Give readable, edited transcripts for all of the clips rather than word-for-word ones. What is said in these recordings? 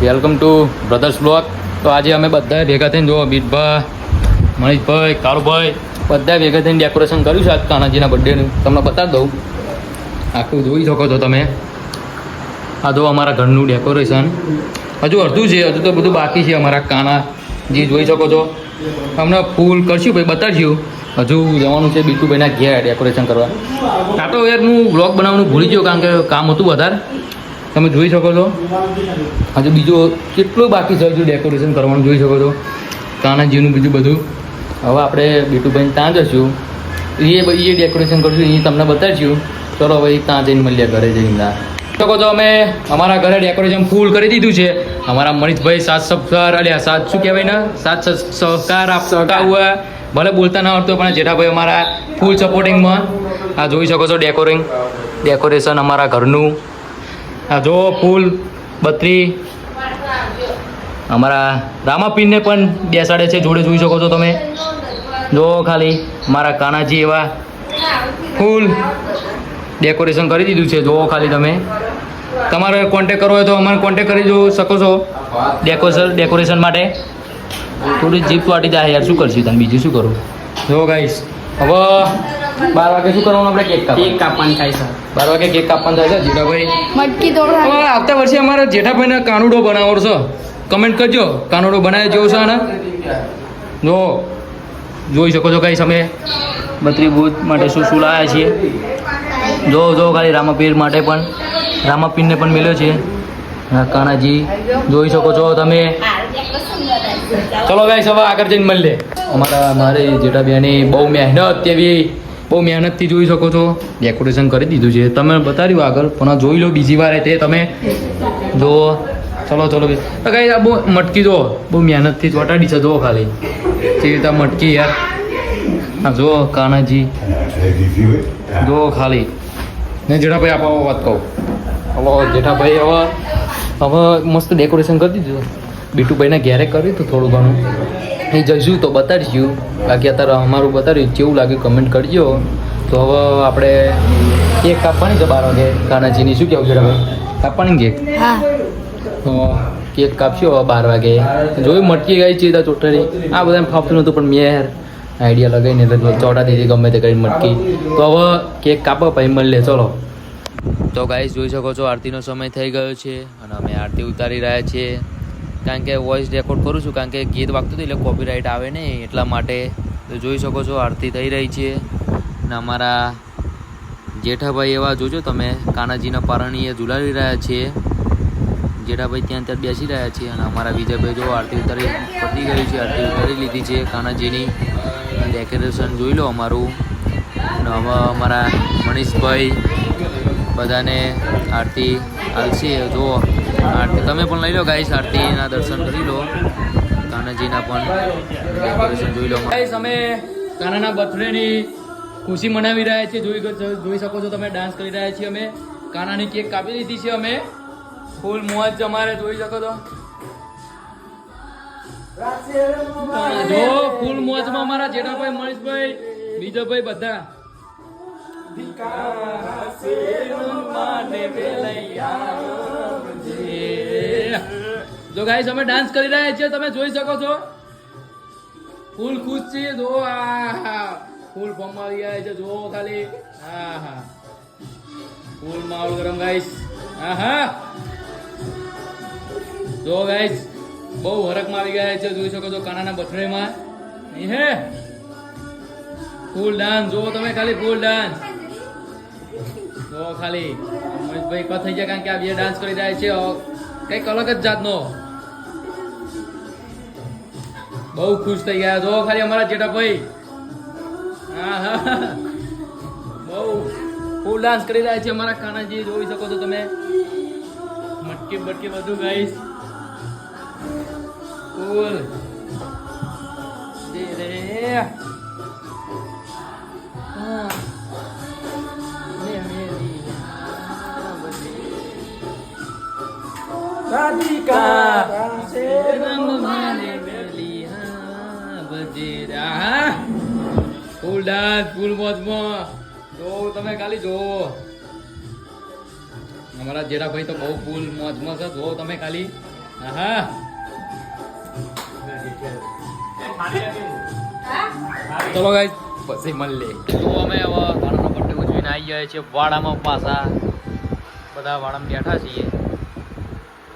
Welcome to brothers blog. તો આજે અમે બધા ભેગા થઈને જો બીટભાઈ, મનીષભાઈ, કાળુભાઈ બધા ભેગા થઈને ડેકોરેશન કર્યું છે આજ કાનાજીના બર્થડેનું. તમને બતાવી દઉં, આખું જોઈ શકો છો તમે. આ જો અમારા ઘરનું ડેકોરેશન હજુ અડધું છે, હજુ તો બધું બાકી છે. અમારા કાનાજી જોઈ શકો છો. અમને ફૂલ કરશું ભાઈ, બતાડશું. હજુ જવાનું છે બીટુભાઈના ઘેર ડેકોરેશન કરવા. આ તો યાર હું બ્લોગ બનાવવાનું ભૂલી ગયો, કારણ કે કામ હતું વધારે. તમે જોઈ શકો છો હજુ બીજું કેટલું બાકી છે, હજુ ડેકોરેશન કરવાનું જોઈ શકો છો. કાનાજીનું બીજું બધું. હવે આપણે બીટુભાઈને ત્યાં જશું, એ ડેકોરેશન કરશું, એ તમને બતાવીશું. ચલો ભાઈ ત્યાં જઈને મળીએ ઘરે જઈને. શકો છો અમે અમારા ઘરે ડેકોરેશન ફૂલ કરી દીધું છે. અમારા મનીષભાઈ સાથ સહકાર અલ્યા સાથ શું કહેવાય ને, સાથ સહકાર આપતા હુઆ. ભલે બોલતા ના આવડતો પણ જેઠાભાઈ અમારા ફૂલ સપોર્ટિંગમાં. આ જોઈ શકો છો ડેકોરેશન અમારા ઘરનું. આ જો ફૂલ બત્રી અમારા રામાપીરને પણ બેસાડે છે જોડે, જોઈ શકો છો તમે. જો ખાલી મારા કાનાજી એવા ફૂલ ડેકોરેશન કરી દીધું છે. જો ખાલી તમે તમારે કોન્ટેક કરવો હોય તો અમારે કોન્ટેક કરી શકો છો ડેકોરેશન માટે. થોડી જીપ વાટી જાય યાર, શું કરશું તમે, બીજું શું કરું. જો ગાઈસ હવે 12 વાગે શું કરવાનું આપણે? કેક કાપવાનું થાય છે. 12 વાગે કેક કાપવાનું થાય છે. જેઠાભાઈ મટકી તોડ. હવે આવતા વર્ષે અમારે જેઠાભાઈને કાનુડો બનાવવો છે. કમેન્ટ કરજો કાનુડો બનાવે જેવો છે. અને જો જોઈ શકો છો ગાઈસ અમે બત્રી ભૂત માટે શું શું લાવ્યા છીએ. જો ખાલી રામાપીર માટે પણ, રામાપીરને પણ મળ્યો છે. કાનાજી જોઈ શકો છો તમે. ચલો ગાઈસ હવે આગળ જઈને મળીએ. મારી જેઠાબેની બહુ મહેનતથી જોઈ શકો છો ડેકોરેશન કરી દીધું છે. તમે બતાવ્યું આગળ, પણ જોઈ લો બીજી વાર તે તમે જો. ચલો તો ગાઈસ આ બહુ મટકી જો બહુ મહેનતથી ચોટાડી છે. જો ખાલી જે રીતે મટકી યાર. હા જો કાનાજી જો ખાલી ને. જેઠાભાઈ આપો વાત કહું. હવે જેઠાભાઈ હવે મસ્ત ડેકોરેશન કરી દીધું. બીટુભાઈને ઘેરે કર્યું હતું થોડું ઘણું, એ જઈશું તો બતાડીશું. બાકી અત્યારે અમારું બતાડ્યું કેવું લાગ્યું કમેન્ટ કરજો. તો હવે આપણે કેક કાપવાની છે 12 વાગે કાનાજીની. શું કહેવું છે ભાઈ, કાપવાની કેક? તો કેક કાપશું હવે 12 વાગે. જોયું મટકી ગઈ છે ત્યાં ચોટાડી. આ બધા ફાવતું નહોતું પણ મેં આઈડિયા લગાવીને એટલે ચોટા દીધી ગમે તે કરીને મટકી. તો હવે કેક કાપો પછી મળીએ. ચલો તો ગાઈસ જોઈ શકો છો આરતીનો સમય થઈ ગયો છે અને અમે આરતી ઉતારી રહ્યા છીએ. કારણ કે વોઇસ રેકોર્ડ કરું છું, કારણ કે ગીત વાગતું હતું એટલે કોપીરાઇટ આવે ને એટલા માટે. તો જોઈ શકો છો આરતી થઈ રહી છે. અને અમારા જેઠાભાઈ એવા જોજો તમે કાનાજીના પારણીએ ઝુલાવી રહ્યા છીએ. જેઠાભાઈ ત્યાં બેસી રહ્યા છીએ. અને અમારા વિજયભાઈ જો આરતી ઉતારી પતી ગઈ છે, આરતી ઉતારી લીધી છે કાનાજીની. ડેકોરેશન જોઈ લો અમારું. અને હવે અમારા મનીષભાઈ બધાને આરતી આલશે. જો આરતી તમે પણ લઈ લો ગાઈસ, આરતીના દર્શન કરી લો. કાનાજીના પણ ડેકોરેશન જોઈ લો. ગાઈસ અમે કાનાના બર્થડેની ખુશી મનાવી રહ્યા છીએ. જોઈ શકો છો તમે ડાન્સ કરી રહ્યા છીએ અમે. કાનાની કેક કાપી દીધી છે અમે. ફૂલ મોજ અમારે જોઈ શકો છો. જો ફૂલ મોજમાં અમારા જેઠાભાઈ, મનીષભાઈ, બીજાભાઈ બધા. જો ગાઈસ અમે ડાન્સ કરી રહ્યા છીએ, તમે જોઈ શકો છો. ફૂલ ખુશ છીએ. જો આ ફૂલ ફોર્મ માં આવી ગયા છે. જો ખાલી ફૂલ માહોલ ગરમ ગાઈસ. જો ગાઈસ બહુ હરકમાં આવી ગયા છે. જોઈ શકો છો કાનાના બર્થડે માં હે ફૂલ ડાન્સ. જો તમે ખાલી ફૂલ ડાન્સ જો ખાલી મહેશભાઈ કથ થઈ ગયા, કારણ કે આ બે ડાન્સ કરી રહ્યા છે કંઈક અલગ જ જાતનો. બહુ ખુશ થઈ ગયા. જો ખાલી અમારા જેઠાભાઈ બહુ ફૂલ ડાન્સ કરી રહ્યા છે અમારા કાનાજી. જોઈ શકો છો તમે મટકી બટકી બધું ગાઈસ ફૂલ. ફૂલ ડાન્સ ફૂલ મોજમાં. જો તમે ખાલી જો અમારા જેઠાભાઈ તો બહુ ફૂલ મોજમાં છે. જો તમે ખાલી હા ચલો ગાઈસ પછી મળીએ તો અમે હવે કાનાનો બર્થડે ઉજવીને આવી ગયા છીએ વાડામાં પાછા બધા વાડામાં બેઠા છીએ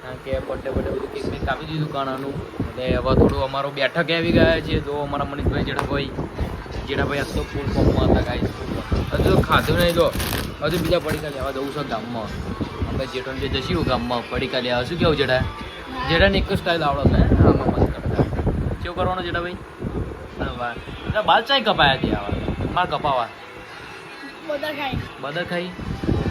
કારણ કે બર્થડે બધું કેક બેક કાપી દીધું કાનાનું એટલે હવે થોડું અમારું બેઠક આવી ગયા છે જો અમારા મનીષભાઈ જેઠાભાઈ આજ તો ફૂલ ફોર્મમાં હતા ગાઈસ હજુ તો ખાધું નહીં તો હજુ બીજા પડીકા લેવા જવું છે ગામમાં આપણે જેઠોને જે જઈશું ગામમાં પડીકા લેવા શું કેવું જેઠાને એક જ સ્ટાઇલ આવડત ને આમાં મસ્ત કરતા કેવું કરવાનું જેઠાભાઈ બાલ ચાય કપાયા હતી આવા માર કપાવા બદર ખાઈ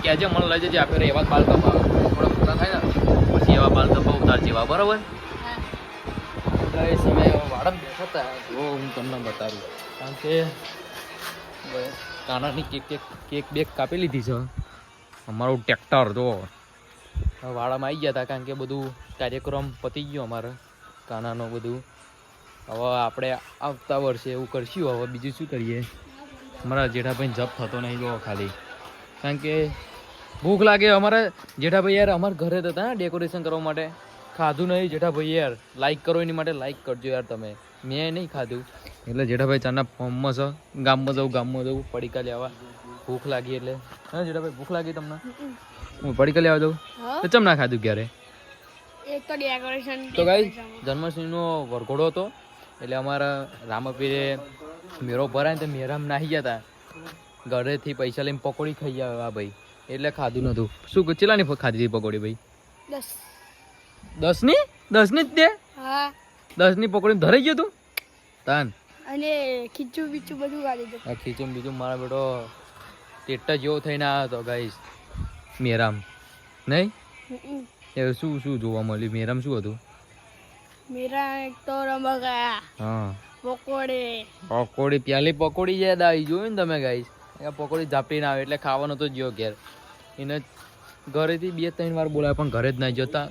કેજે મને લઈ જજે આપણે એવા બાલ કપાવા થોડા મોટા થાય ને પછી એવા બાલ કપાવ ઉતાર જેવા બરોબર સમય વાડમ બેઠા હતા જો હું તમને બતાવું કારણ કે કાનાની કેક બેક કાપી લીધી છે અમારું ટ્રેક્ટર જો વાડામાં આવી ગયા હતા કારણ કે બધું કાર્યક્રમ પતી ગયો અમારે કાનાનો બધું હવે આપણે આવતા વર્ષે એવું કરશું હવે બીજું શું કરીએ અમારા જેઠાભાઈ જપ થતો નહીં જો ખાલી કારણ કે ભૂખ લાગે અમારા જેઠાભાઈ યાર અમારા ઘરે જ હતા ડેકોરેશન કરવા માટે ખાધું નહીં જેઠાભાઈ યાર લાઈક કરો એની માટે લાઈક કરજો યાર તમે મેં નહીં ખાધું એટલે જેઠાભાઈ ચાના ફોર્મમાં છે ગામમાં જવું પડીકા લેવા ભૂખ લાગી એટલે હા જેઠાભાઈ ભૂખ લાગી તમને હું પડીકા લેવા જાઉં તો ચમ ના ખાધું ક્યારે તો ગાઈ જન્માષ્ટમીનો વરઘોડો હતો એટલે અમારા રામાપીરે મેરો ભરાય ને તો મેરામ નાહી ગયા હતા ઘરેથી પૈસા લઈને પકોડી ખાઈ આવ્યા ભાઈ એટલે ખાધું નતું શું ચેલાની ખાધી હતી પકોડી ભાઈ 10 ની જ દે 10 ની પકોડી ધરાઈ ગયો તું તાન અને ખીચું બીચું બધું ખાધું હતું આ ખીચું બીજું મારા બેટો ટેટા જેવો થઈને આવ્યો હતો ગાઈસ મેરામ નહીં એ શું જોવા મળ્યું મેરામ શું હતું મેરા એક તો રમકડા હા પકોડી પ્યાલી પકોડી યાદ આવી જોયું ને તમે ગાઈસ એ પકોડી ઝાપટીને આવે એટલે ખાવાનો તો જ્યો ઘેર એને ઘરેથી 2-3 વાર બોલાય પણ ઘરે જ નહીં જતા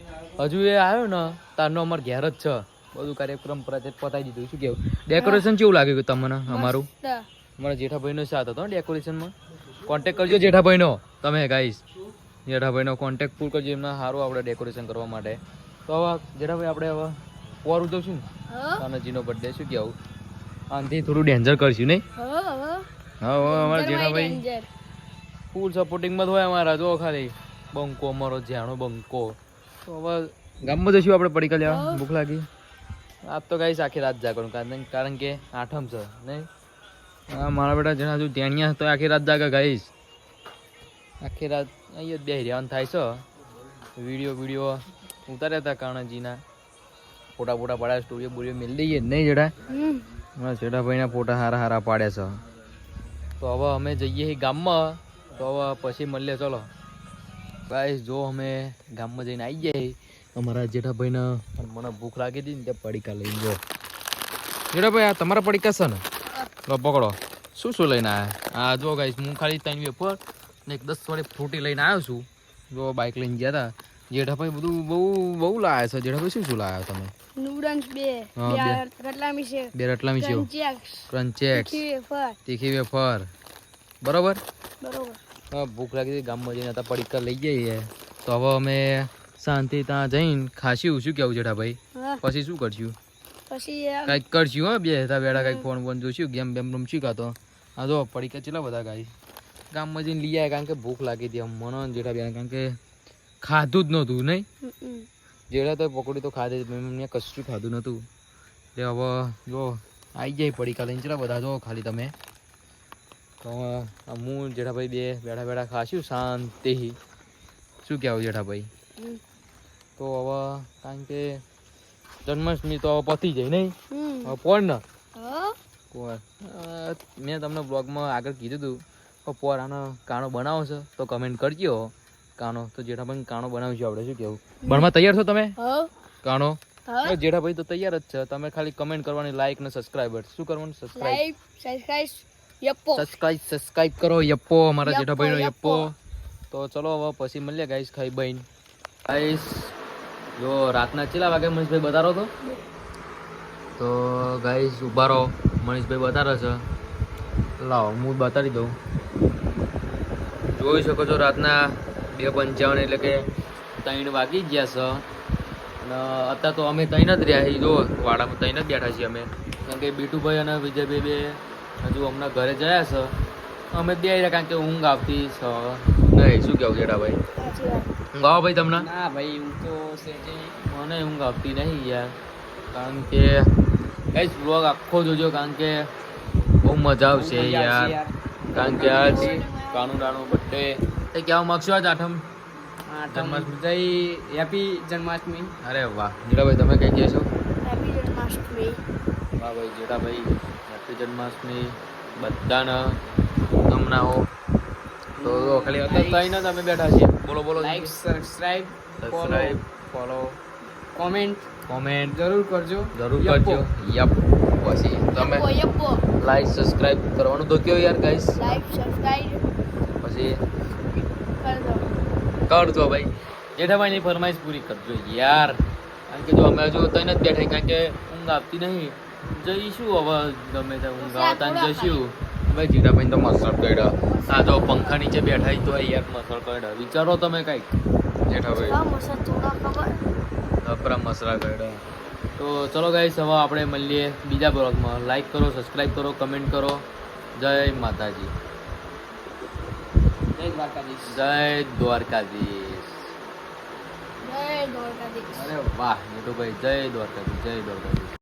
હજુ એ આવ્યો ને તારનો અમારે ઘેર જ છે બધું કાર્યક્રમ પતાવી દીધું શું કેવું ડેકોરેશન કેવું લાગ્યું તમને અમારું અમારા જેઠાભાઈનો સાથ હતો ડેકોરેશનમાં કોન્ટેક્ટ કરજો જેઠાભાઈનો તમે ગાઈસ જેઠાભાઈનો કોન્ટેક્ટ ફૂલ કરજો એમના સારું આપણે ડેકોરેશન કરવા માટે તો હવે જેઠાભાઈ આપણે હવે પોર ઉજવશું ને કાનાજીનો બર્થડે શું કેવું આનાથી થોડું ડેન્જર કરશું નહીં હા અમારા જેઠાભાઈ ફૂલ સપોર્ટિંગમાં જ હોય અમારા જો ખાલી બંકો અમારો જાણો બંકો તો હવે ગામમાં જઈશું આપણે પડીકા લેવા ભૂખ લાગી આજ તો ગાઈશ આખી રાત જાગવાનું કારણ કે આઠમ છે નહીં હા મારા બેટા જણા હજુ ધ્યાનિયા તો આખી રાત જાગે ગાઈશ આખી રાત અહીંયા જ બેસી રહેવાનું થાય છે વિડીયો ઉતાર્યા હતા કાનાજીના ફોટા પાડ્યા સ્ટોરીઓ બોરીઓ મેળ દઈએ નહીં જડા હા જેઠાભાઈના ફોટા સારા પાડ્યા છે તો હવે અમે જઈએ ગામમાં તો હવે પછી મળીએ ચલો ગાઈસ જો અમે ગામમાં જઈને આવી જાય અમારા જેઠાભાઈને મને ભૂખ લાગી હતી ને તે પડીકા લઈને જો જેઠાભાઈ આ તમારા પડીકા છે ને લો પકડો શું લઈને આવ્યા હા જો ગાઈસ હું ખાલી 3 વેફર ને એક 10 વાળી ફ્રૂટી લઈને આવ્યો છું જો બાઇક લઈને ગયા હતા જેઠાભાઈ બધું બહુ લાયા છે જેઠાભાઈ શું લાયા તમે નૂડલ્સ બે રતલામી છે ક્રન્ચેક્સ તીખી વેફર બરોબર હા ભૂખ લાગી હતી ગામમાં જઈને હતા પડીકા લઈ જઈએ તો હવે અમે શાંતિ ત્યાં જઈને ખાશું શું કેવું જેઠાભાઈ પછી શું કરશું કંઈક કરશું હા બેઠા કંઈક ફોન જોઈશું ગેમ રમશું કાં હા જો પડીકા કેટલા બધા ગાઈ ગામમાં જઈને લઈ આવ્યા કારણ કે ભૂખ લાગી હતી મને જેઠાભાઈ કારણ કે ખાધું જ નહોતું નહીં જેઠા તો પકોડી તો ખાધી મેં કશું ખાધું નહોતું એટલે હવે જો આવી જાય પડીકા લઈને કેટલા બધા જો ખાલી તમે તો હું જેઠાભાઈ બે બેઠા ખાશું શાંતિ શું કહેવું જેઠાભાઈ તો હવે કારણ કે જન્માષ્ટમી તો પતી જાય નહીં હવે પોર ને મેં તમને બ્લોગમાં આગળ કીધું હતું પોર આનો કાણો બનાવો છો તો કમેન્ટ કરજો કાણો તો જેઠાભાઈ કાણો બનાવીશું આપણે શું કેવું ભણવા તૈયાર છો તમે કાણો જેઠાભાઈ તો તૈયાર જ છે તમે ખાલી કમેન્ટ કરવાની લાઈક ને સબસ્ક્રાઇબર શું કરવાનું સબસ્ક્રાઇબ કરો યપ્પો અમારા જેઠાભાઈનો યપ્પો તો ચલો હવે પછી મળીએ ગાઈસ ખાઈ બહીન ગાઈસ જો રાતના કેટલા વાગે મનીષભાઈ બતારો તો ગાઈસ ઉભા રહો મનીષભાઈ બતારે છે લાવો હું બતાવી દઉં જોઈ શકો છો રાતના 2:55 એટલે કે 3 વાગી ગયા છે અને અત્યારે તો અમે તૈન જ રહ્યા છીએ. જો વાડામાં તૈન જ બેઠા છીએ અમે, કારણ કે બીટુભાઈ અને વિજયભાઈ બે હજુ હમણાં ઘરે ગયા છે. અમે બે રહ્યા કારણ કે ઊંઘ આવતી છે નહીં. શું કહેવું જેઠાભાઈ? સાચી વાત. ઊંઘ આવો ભાઈ તમને? ના ભાઈ હું તો મને ઊંઘ આવતી નહીં યાર, કારણ કે કઈ બ્લોગ આખો જોજો, કારણ કે બહુ મજા આવશે યાર. કારણ કે આજ કાનુડાનો બર્થડે. એ કહેવા માગશો આજ આઠમ જન્માષ્ટમી હેપી જન્માષ્ટમી. અરે વાહ જેઠાભાઈ, તમે કઈ કહેશો? હેપી જન્માષ્ટમી. વાહ ભાઈ જેઠાભાઈ, હેપી જન્માષ્ટમી બધાને શુભકામનાઓ. તો ખાલી અત્યારે કહીને તમે બેઠા છીએ. બોલો બોલો. Like subscribe subscribe, follow, comment comment જરૂર કરજો. જરૂર કરજો. યપ. પછી તમે યપ્પો યપ્પો. લાઈક સબસ્ક્રાઇબ કરવાનું તો કયો યાર ગાઈસ. લાઈક સબસ્ક્રાઇબ પછી કરી દો. કરજો ભાઈ. જેઠાભાઈની ફરમાઈશ પૂરી કરજો યાર, કારણ કે જો અમે હજુ તઈને જ બેઠા, કારણ કે ઊંઘ આવતી નહીં. જઈશું હવે ગમે ત્યાં ઊંઘ આવતા ને જઈશું. ભાઈ જેઠાભાઈ તો મસળ કડ્યા. આ જો પંખા નીચે બેઠા તો યાર મસળ કડ્યા. વિચારો તમે કાંઈક જેઠાભાઈ. હા મસા થોડા ખબર. અપરા મસરા કડ્યા. તો ચલો ગાઈસ, હવે આપણે મળીએ બીજા બ્લોગમાં. લાઈક કરો, સબસ્ક્રાઈબ કરો, કમેન્ટ કરો. જય માતાજી, જય દ્વારકાધીશ. જય દ્વારકાધીશ. જય દ્વારકાધીશ. અરે વાહ મોટુભાઈ, જય દ્વારકાધીશ, જય દ્વારકાધીશ.